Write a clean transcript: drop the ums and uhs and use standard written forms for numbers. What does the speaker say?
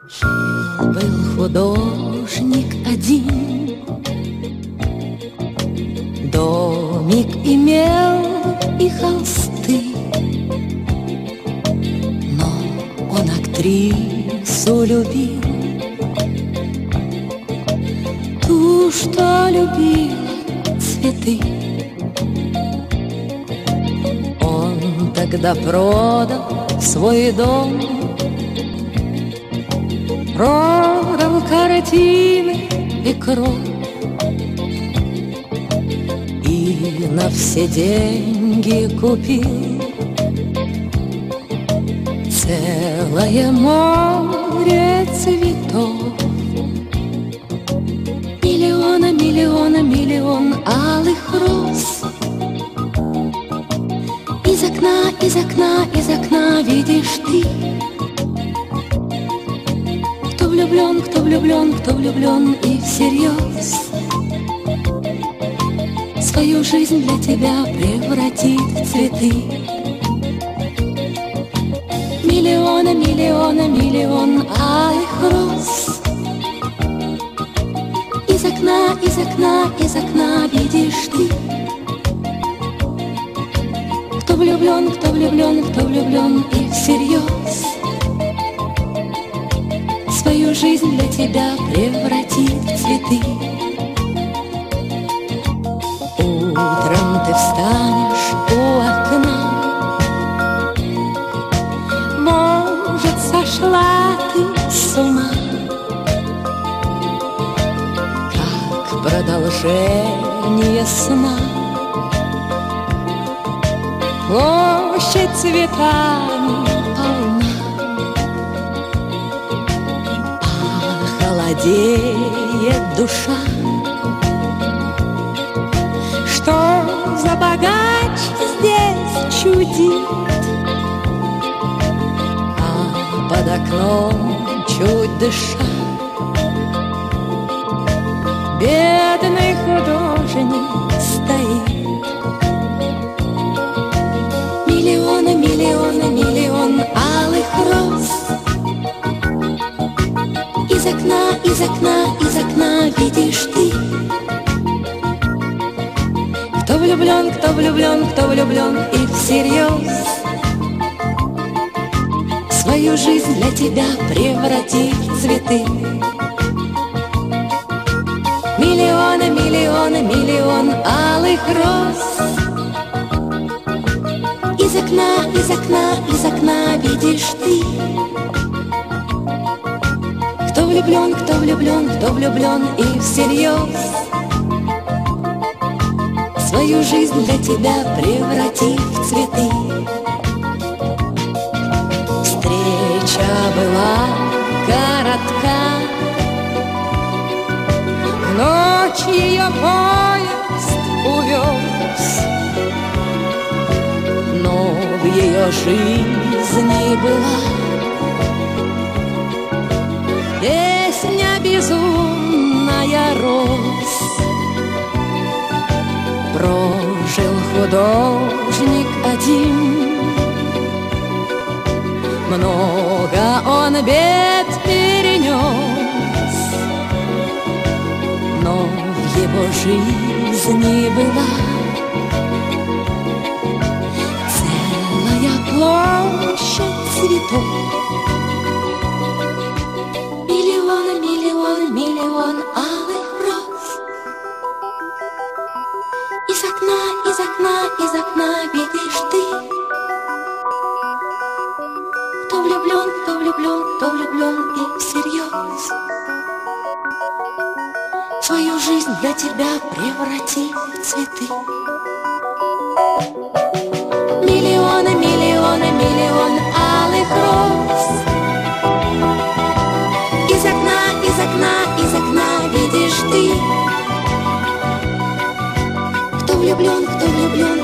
Жил-был художник один, домик имел и холсты, но он актрису любил, ту, что любила цветы. Он тогда продал свой дом, продал картины и кровь, и на все деньги купил целое море цветов. Миллиона, миллиона, миллион алых роз. Из окна, из окна, из окна видишь ты. Кто влюблен, кто влюблен, кто влюблен и всерьез свою жизнь для тебя превратит в цветы. Миллиона, миллиона, миллион алых роз. Из окна, из окна, из окна видишь ты. Кто влюблен, кто влюблен, кто влюблен и всерьез свою жизнь для тебя превратит в цветы. Утром ты встанешь у окна, может, сошла ты с ума, как продолжение сна. Площадь цветами полна, а холодеет душа. Что за богач здесь чудит, а под окном чуть дыша бедный художник стоит. Миллиона, миллиона, миллион алых роз. Из окна, из окна, из окна видишь ты. Кто влюблен, кто влюблен, кто влюблен и всерьез свою жизнь для тебя превратит в цветы. Миллиона, миллиона, миллион алых роз. Из окна, из окна, из окна видишь ты. Кто влюблен, кто влюблен, кто влюблен и всерьез свою жизнь для тебя превратит в цветы. Встреча была коротка, в ночь ее поезд увез, но в ее жизни была песня безумная роз. Прожил художник один, много он бед перенес, но в его жизни была целая площадь цветов. Миллион, миллион, миллион алых роз. Из окна, из окна, из окна видишь ты. Кто влюблен, кто влюблен, кто влюблен и всерьез свою жизнь для тебя превратит в цветы. Миллионы, миллионы, миллион алых роз. Из окна, из окна, из окна видишь ты. Кто влюблен, кто влюблен,